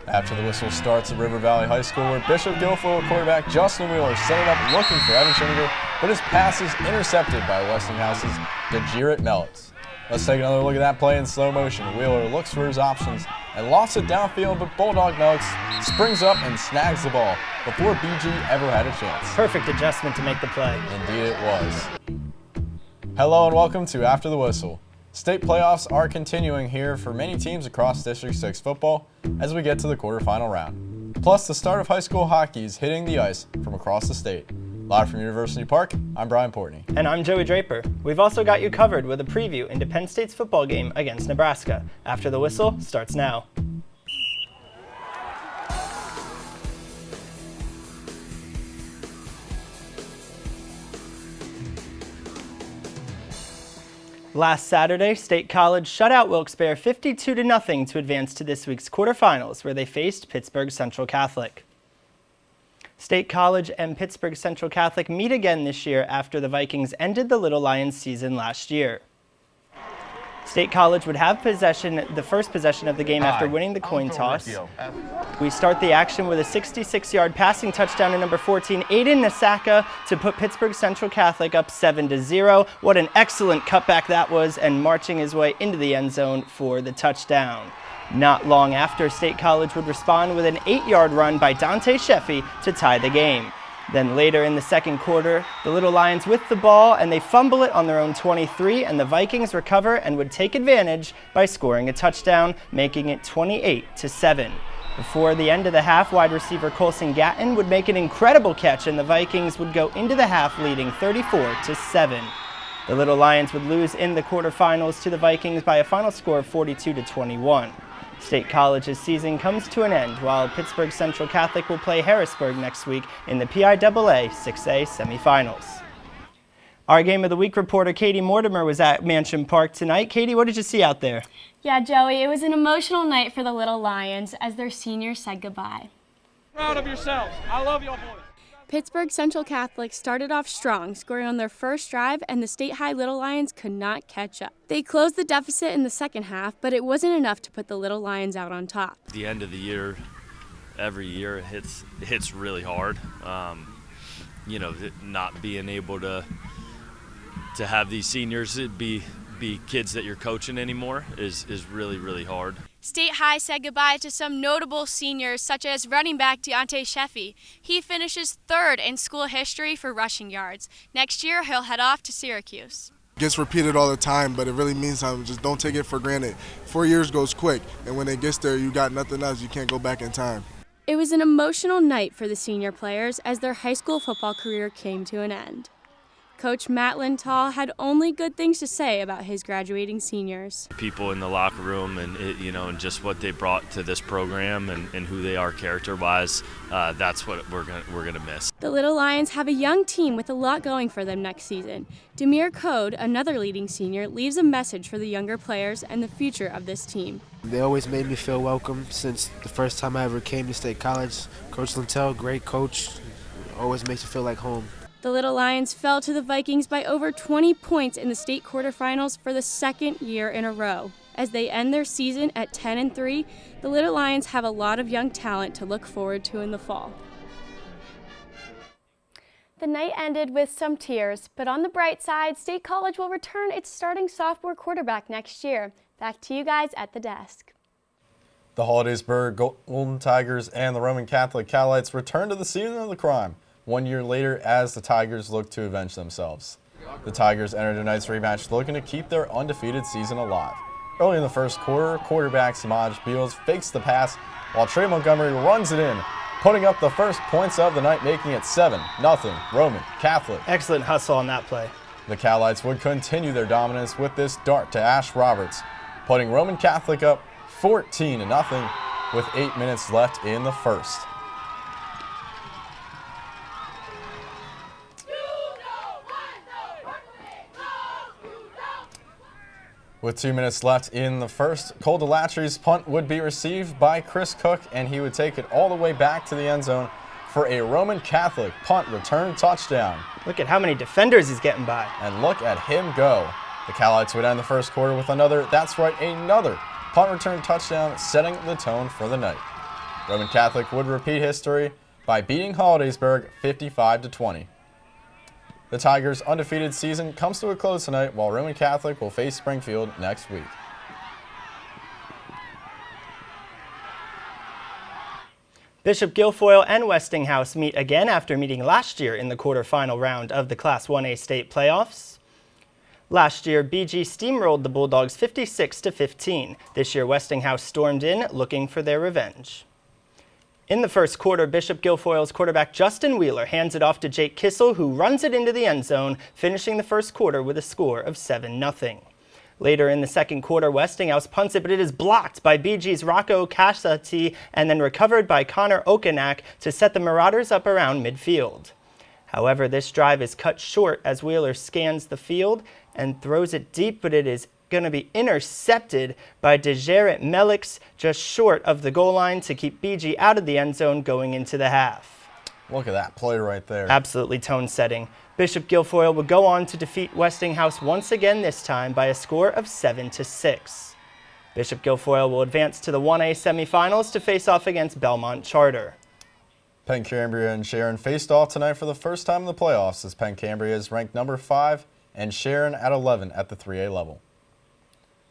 After the whistle starts at River Valley High School, where Bishop Guilfoyle quarterback Justin Wheeler set it up looking for Evan Schiniger, but his pass is intercepted by Westinghouse's DeGarrett Meltz. Let's take another look at that play in slow motion. Wheeler looks for his options and lofts it downfield, but Bulldog Meltz springs up and snags the ball before BG ever had a chance. Perfect adjustment to make the play. Indeed it was. Hello and welcome to After the Whistle. State playoffs are continuing here for many teams across District 6 football as we get to the quarterfinal round. Plus, the start of high school hockey is hitting the ice from across the state. Live from University Park, I'm Brian Portney. And I'm Joey Draper. We've also got you covered with a preview into Penn State's football game against Nebraska. After the Whistle starts now. Last Saturday, State College shut out Wilkes-Barre 52-0 to advance to this week's quarterfinals, where they faced Pittsburgh Central Catholic. State College and Pittsburgh Central Catholic meet again this year after the Vikings ended the Little Lions season last year. State College would have the first possession of the game after winning the coin toss. We start the action with a 66-yard passing touchdown to number 14, Aiden Nasaka, to put Pittsburgh Central Catholic up 7-0. What an excellent cutback that was, and marching his way into the end zone for the touchdown. Not long after, State College would respond with an 8-yard run by Dante Sheffy to tie the game. Then later in the second quarter, the Little Lions with the ball, and they fumble it on their own 23, and the Vikings recover and would take advantage by scoring a touchdown, making it 28-7. Before the end of the half, wide receiver Colson Gatton would make an incredible catch, and the Vikings would go into the half leading 34-7. The Little Lions would lose in the quarterfinals to the Vikings by a final score of 42-21. State College's season comes to an end, while Pittsburgh Central Catholic will play Harrisburg next week in the PIAA 6A semifinals. Our Game of the Week reporter Katie Mortimer was at Mansion Park tonight. Katie, what did you see out there? Yeah, Joey, it was an emotional night for the Little Lions as their seniors said goodbye. Proud of yourselves. I love y'all boys. Pittsburgh Central Catholic started off strong, scoring on their first drive, and the State High Little Lions could not catch up. They closed the deficit in the second half, but it wasn't enough to put the Little Lions out on top. The end of the year, every year it hits really hard. Not being able to have these seniors be kids that you're coaching anymore is really, really hard. State High said goodbye to some notable seniors, such as running back Deontay Sheffy. He finishes third in school history for rushing yards. Next year, he'll head off to Syracuse. It gets repeated all the time, but it really means something. Just don't take it for granted. 4 years goes quick, and when it gets there, you got nothing else. You can't go back in time. It was an emotional night for the senior players as their high school football career came to an end. Coach Matt Lintal had only good things to say about his graduating seniors. People in the locker room and just what they brought to this program and who they are character-wise, that's what we're gonna miss. The Little Lions have a young team with a lot going for them next season. Demir Code, another leading senior, leaves a message for the younger players and the future of this team. They always made me feel welcome since the first time I ever came to State College. Coach Lintal, great coach, always makes you feel like home. The Little Lions fell to the Vikings by over 20 points in the state quarterfinals for the second year in a row. As they end their season at 10-3, the Little Lions have a lot of young talent to look forward to in the fall. The night ended with some tears, but on the bright side, State College will return its starting sophomore quarterback next year. Back to you guys at the desk. The Hollidaysburg Golden Tigers and the Roman Catholic Calites return to the scene of the crime 1 year later as the Tigers look to avenge themselves. The Tigers entered tonight's rematch looking to keep their undefeated season alive. Early in the first quarter, quarterback Samaj Beals fakes the pass while Trey Montgomery runs it in, putting up the first points of the night, making it 7-0 Roman Catholic. Excellent hustle on that play. The Calites would continue their dominance with this dart to Ash Roberts, putting Roman Catholic up 14-0 with 8 minutes left in the first. With 2 minutes left in the first, Cole DeLatry's punt would be received by Chris Cook, and he would take it all the way back to the end zone for a Roman Catholic punt return touchdown. Look at how many defenders he's getting by. And look at him go. The Calites would end the first quarter with another punt return touchdown, setting the tone for the night. Roman Catholic would repeat history by beating Hollidaysburg 55-20. The Tigers' undefeated season comes to a close tonight, while Roman Catholic will face Springfield next week. Bishop Guilfoyle and Westinghouse meet again after meeting last year in the quarterfinal round of the Class 1A state playoffs. Last year, BG steamrolled the Bulldogs 56-15. This year, Westinghouse stormed in looking for their revenge. In the first quarter, Bishop Guilfoyle's quarterback Justin Wheeler hands it off to Jake Kissel, who runs it into the end zone, finishing the first quarter with a score of 7-0. Later in the second quarter, Westinghouse punts it, but it is blocked by BG's Rocco Casati and then recovered by Connor Okanak to set the Marauders up around midfield. However, this drive is cut short as Wheeler scans the field and throws it deep, but it is going to be intercepted by DeJaret Melix just short of the goal line to keep BG out of the end zone going into the half. Look at that play right there. Absolutely tone-setting. Bishop Guilfoyle would go on to defeat Westinghouse once again, this time by a score of 7-6. Bishop Guilfoyle will advance to the 1A semifinals to face off against Belmont Charter. Penn Cambria and Sharon faced off tonight for the first time in the playoffs, as Penn Cambria is ranked number 5 and Sharon at 11 at the 3A level.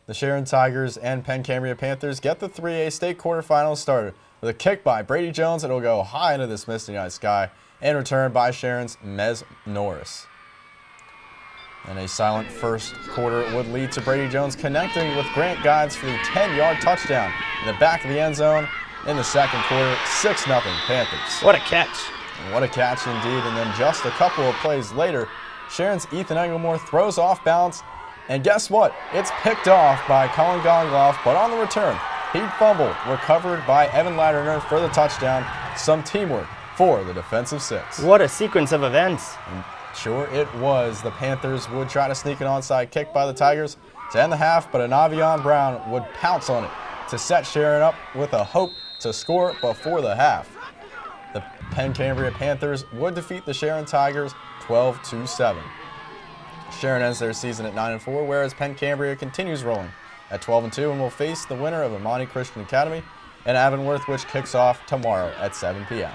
The Sharon Tigers and Penn Cambria Panthers get the 3A state quarterfinals started with a kick by Brady Jones that will go high into this misty night sky and returned by Sharon's Mez Norris. And a silent first quarter would lead to Brady Jones connecting with Grant Guides for the 10-yard touchdown in the back of the end zone in the second quarter, 6-0 Panthers. What a catch. And what a catch indeed. And then just a couple of plays later, Sharon's Ethan Englemore throws off balance, and guess what? It's picked off by Colin Gongloff, but on the return, Pete fumble recovered by Evan Ladderner for the touchdown. Some teamwork for the defensive 6. What a sequence of events. And sure it was. The Panthers would try to sneak an onside kick by the Tigers to end the half, but an Avion Brown would pounce on it to set Sharon up with a hope to score before the half. The Penn Cambria Panthers would defeat the Sharon Tigers 12-7. Sharon ends their season at 9-4, whereas Penn Cambria continues rolling at 12-2 and will face the winner of Amani Christian Academy and Avonworth, which kicks off tomorrow at 7 p.m.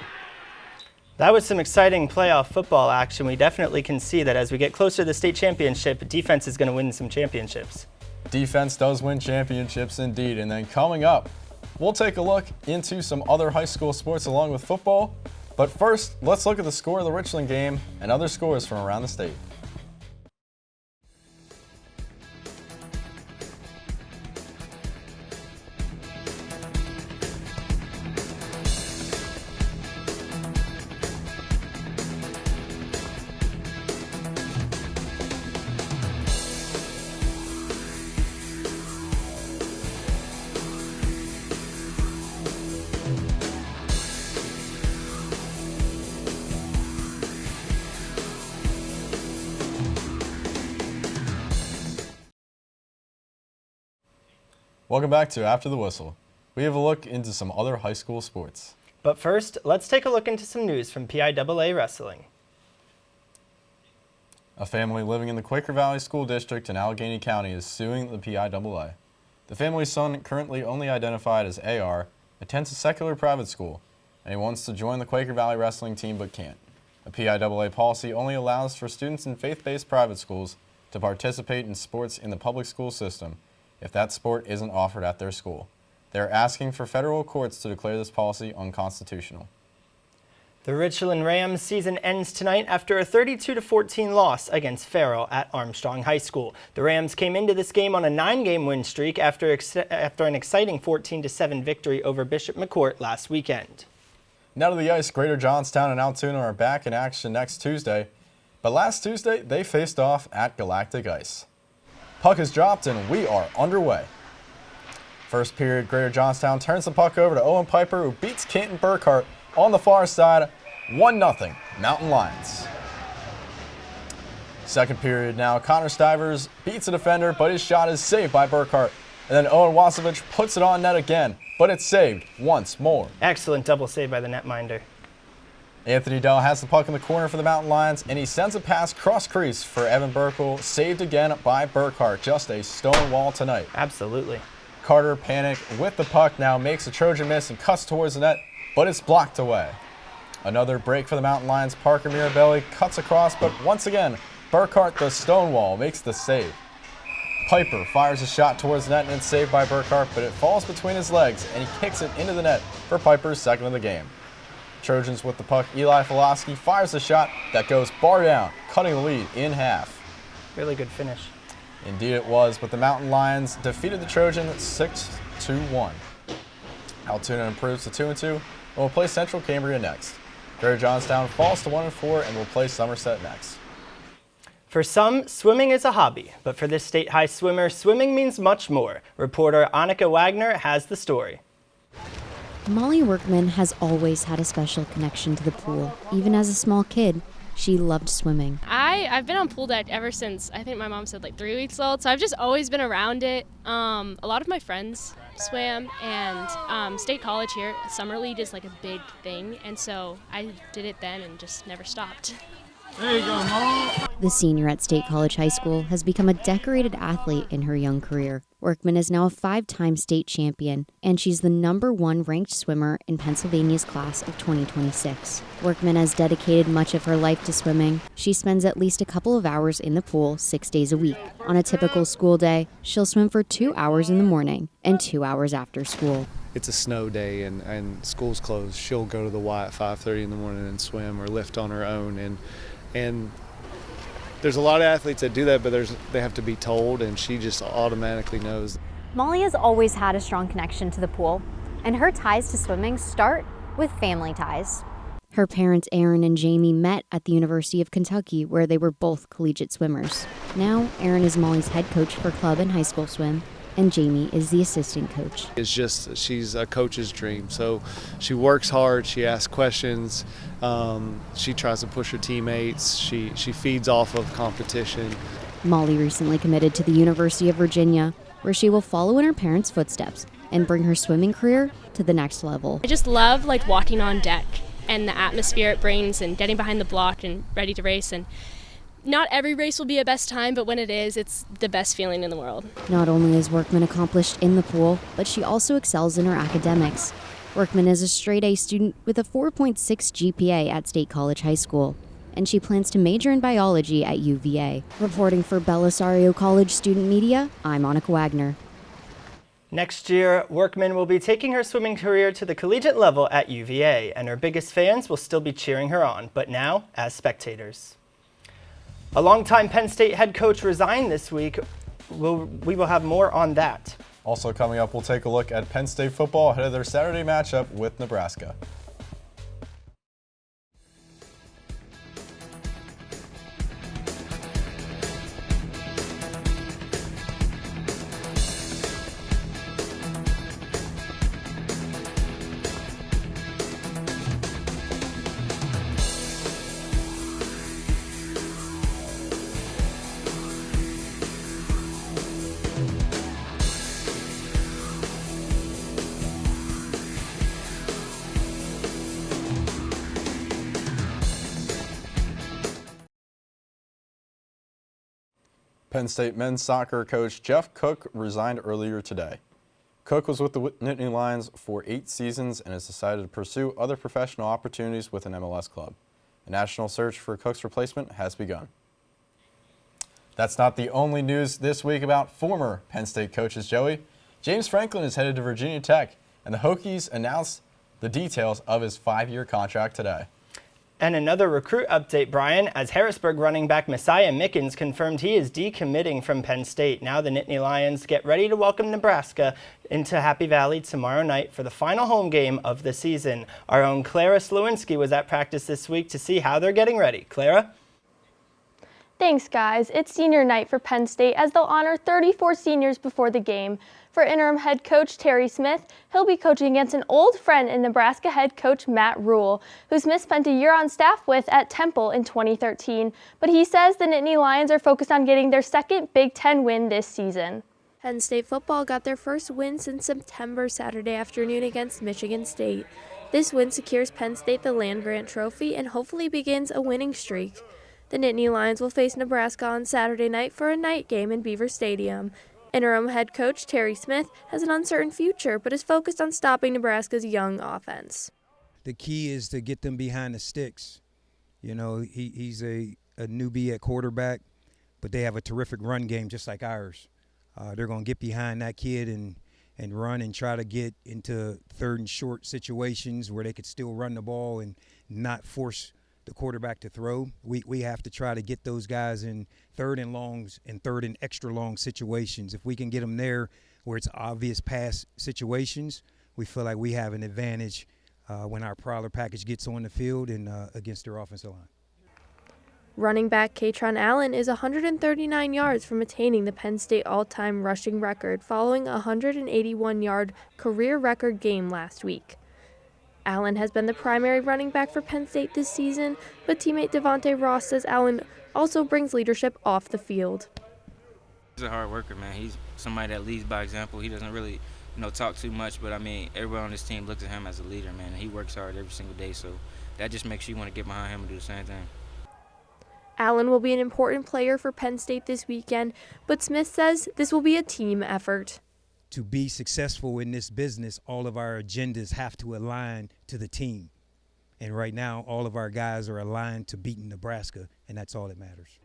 That was some exciting playoff football action. We definitely can see that as we get closer to the state championship, defense is going to win some championships. Defense does win championships indeed. And then coming up, we'll take a look into some other high school sports along with football. But first, let's look at the score of the Richland game and other scores from around the state. Welcome back to After the Whistle. We have a look into some other high school sports. But first, let's take a look into some news from PIAA Wrestling. A family living in the Quaker Valley School District in Allegheny County is suing the PIAA. The family's son, currently only identified as AR, attends a secular private school, and he wants to join the Quaker Valley wrestling team but can't. The PIAA policy only allows for students in faith-based private schools to participate in sports in the public school system if that sport isn't offered at their school. They're asking for federal courts to declare this policy unconstitutional. The Richland Rams season ends tonight after a 32-14 loss against Farrell at Armstrong High School. The Rams came into this game on a 9-game win streak after an exciting 14-7 victory over Bishop McCourt last weekend. Now to the ice, Greater Johnstown and Altoona are back in action next Tuesday, but last Tuesday they faced off at Galactic Ice. Puck is dropped and we are underway. First period, Greater Johnstown turns the puck over to Owen Piper, who beats Canton Burkhart on the far side, 1-0 Mountain Lions. Second period now, Connor Stivers beats a defender, but his shot is saved by Burkhart. And then Owen Wasovich puts it on net again, but it's saved once more. Excellent double save by the netminder. Anthony Dell has the puck in the corner for the Mountain Lions, and he sends a pass cross crease for Evan Burkle, saved again by Burkhart. Just a stone wall tonight. Absolutely. Carter Panic with the puck now makes a Trojan miss and cuts towards the net, but it's blocked away. Another break for the Mountain Lions. Parker Mirabelli cuts across, but once again, Burkhart, the Stonewall, makes the save. Piper fires a shot towards the net, and it's saved by Burkhart, but it falls between his legs, and he kicks it into the net for Piper's second of the game. Trojans with the puck. Eli Filosky fires a shot that goes bar down, cutting the lead in half. Really good finish. Indeed it was, but the Mountain Lions defeated the Trojans 6-1. Altoona improves to 2-2 and will play Central Cambria next. Greater Johnstown falls to 1-4 and will play Somerset next. For some, swimming is a hobby, but for this state high swimmer, swimming means much more. Reporter Annika Wagner has the story. Molly Workman has always had a special connection to the pool. Even as a small kid, she loved swimming. I've been on pool deck ever since, I think my mom said, like 3 weeks old, so I've just always been around it. A lot of my friends swam, and State College here, Summer League is like a big thing, and so I did it then and just never stopped. There you go, Mom. The senior at State College High School has become a decorated athlete in her young career. Workman is now a 5-time state champion, and she's the #1 ranked swimmer in Pennsylvania's class of 2026. Workman has dedicated much of her life to swimming. She spends at least a couple of hours in the pool 6 days a week. On a typical school day, she'll swim for 2 hours in the morning and 2 hours after school. It's a snow day and school's closed. She'll go to the Y at 5:30 in the morning and swim or lift on her own. And there's a lot of athletes that do that, but they have to be told, and she just automatically knows. Molly has always had a strong connection to the pool, and her ties to swimming start with family ties. Her parents, Aaron and Jamie, met at the University of Kentucky, where they were both collegiate swimmers. Now, Aaron is Molly's head coach for club and high school swim, and Jamie is the assistant coach. It's just, she's a coach's dream. So she works hard, she asks questions, she tries to push her teammates, she feeds off of competition. Molly recently committed to the University of Virginia, where she will follow in her parents' footsteps and bring her swimming career to the next level. I just love like walking on deck and the atmosphere it brings and getting behind the block and ready to race. And not every race will be a best time, but when it is, it's the best feeling in the world. Not only is Workman accomplished in the pool, but she also excels in her academics. Workman is a straight-A student with a 4.6 GPA at State College High School, and she plans to major in biology at UVA. Reporting for Belisario College Student Media, I'm Annika Wagner. Next year, Workman will be taking her swimming career to the collegiate level at UVA, and her biggest fans will still be cheering her on, but now as spectators. A longtime Penn State head coach resigned this week. We will have more on that. Also coming up, we'll take a look at Penn State football ahead of their Saturday matchup with Nebraska. Penn State men's soccer coach Jeff Cook resigned earlier today. Cook was with the Nittany Lions for 8 seasons and has decided to pursue other professional opportunities with an MLS club. A national search for Cook's replacement has begun. That's not the only news this week about former Penn State coaches, Joey. James Franklin is headed to Virginia Tech, and the Hokies announced the details of his 5-year contract today. And another recruit update, Brian, as Harrisburg running back Messiah Mickens confirmed he is decommitting from Penn State. Now the Nittany Lions get ready to welcome Nebraska into Happy Valley tomorrow night for the final home game of the season. Our own Clara Slowinski was at practice this week to see how they're getting ready. Clara? Thanks, guys. It's senior night for Penn State as they'll honor 34 seniors before the game. For interim head coach Terry Smith, he'll be coaching against an old friend in Nebraska head coach Matt Rule, who Smith spent a year on staff with at Temple in 2013. But he says the Nittany Lions are focused on getting their second Big Ten win this season. Penn State football got their first win since September Saturday afternoon against Michigan State. This win secures Penn State the land-grant trophy and hopefully begins a winning streak. The Nittany Lions will face Nebraska on Saturday night for a night game in Beaver Stadium. Interim head coach Terry Smith has an uncertain future, but is focused on stopping Nebraska's young offense. the key is to get them behind the sticks. You know, he's a newbie at quarterback, but they have a terrific run game just like ours. They're going to get behind that kid and run and try to get into third and short situations where they could still run the ball and not force the quarterback to throw. We have to try to get those guys in third and longs and third and extra long situations. If we can get them there where it's obvious pass situations, we feel like we have an advantage when our prowler package gets on the field and against their offensive line. Running back Katron Allen is 139 yards from attaining the Penn State all-time rushing record following a 181-yard career record game last week. Allen has been the primary running back for Penn State this season, but teammate Devontae Ross says Allen also brings leadership off the field. He's a hard worker, man. He's somebody that leads by example. He doesn't really, talk too much, but I mean, everyone on this team looks at him as a leader, man. He works hard every single day, so that just makes you want to get behind him and do the same thing. Allen will be an important player for Penn State this weekend, but Smith says this will be a team effort. To be successful in this business, all of our agendas have to align to the team. And right now, all of our guys are aligned to beating Nebraska, and that's all that matters.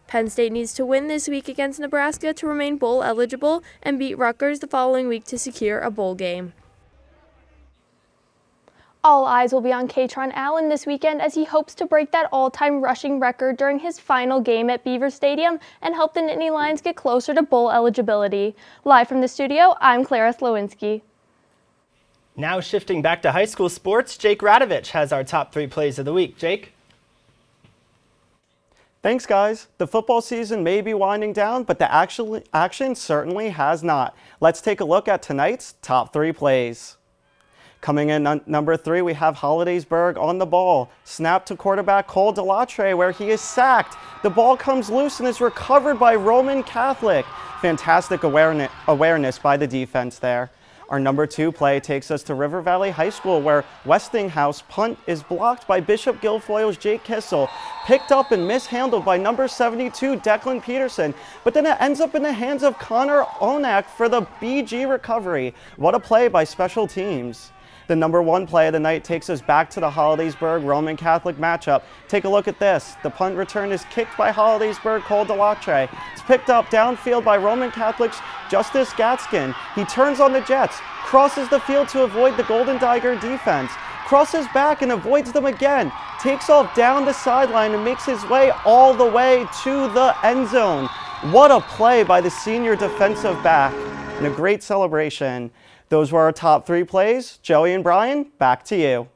Penn State needs to win this week against Nebraska to remain bowl eligible and beat Rutgers the following week to secure a bowl game. All eyes will be on Katron Allen this weekend as he hopes to break that all-time rushing record during his final game at Beaver Stadium and help the Nittany Lions get closer to bowl eligibility. Live from the studio, I'm Clara Slowinski. Now shifting back to high school sports, Jake Radovich has our top 3 plays of the week. Jake? Thanks, guys. The football season may be winding down, but the action certainly has not. Let's take a look at tonight's top 3 plays. Coming in number 3, we have Hollidaysburg on the ball. Snap to quarterback Cole Delatre, where he is sacked. The ball comes loose and is recovered by Roman Catholic. Fantastic awareness by the defense there. Our number 2 play takes us to River Valley High School, where Westinghouse punt is blocked by Bishop Guilfoyle's Jake Kissel, picked up and mishandled by number 72 Declan Peterson, but then it ends up in the hands of Connor Onak for the BG recovery. What a play by special teams. The number 1 play of the night takes us back to the Hollidaysburg Roman Catholic matchup. Take a look at this. The punt return is kicked by Hollidaysburg Cole Delatre. It's picked up downfield by Roman Catholic's Justice Gatskin. He turns on the Jets, crosses the field to avoid the Golden Tiger defense, crosses back and avoids them again, takes off down the sideline and makes his way all the way to the end zone. What a play by the senior defensive back and a great celebration. Those were our top 3 plays. Joey and Brian, back to you.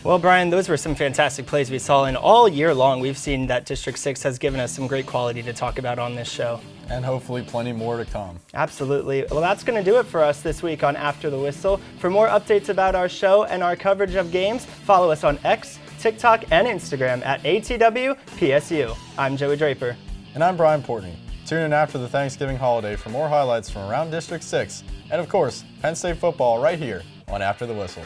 Well, Brian, those were some fantastic plays we saw, and all year long we've seen that District 6 has given us some great quality to talk about on this show. And hopefully plenty more to come. Absolutely. Well, that's going to do it for us this week on After the Whistle. For more updates about our show and our coverage of games, follow us on X, TikTok, and Instagram at ATWPSU. I'm Joey Draper. And I'm Brian Portney. Tune in after the Thanksgiving holiday for more highlights from around District 6 and, of course, Penn State football right here on After the Whistle.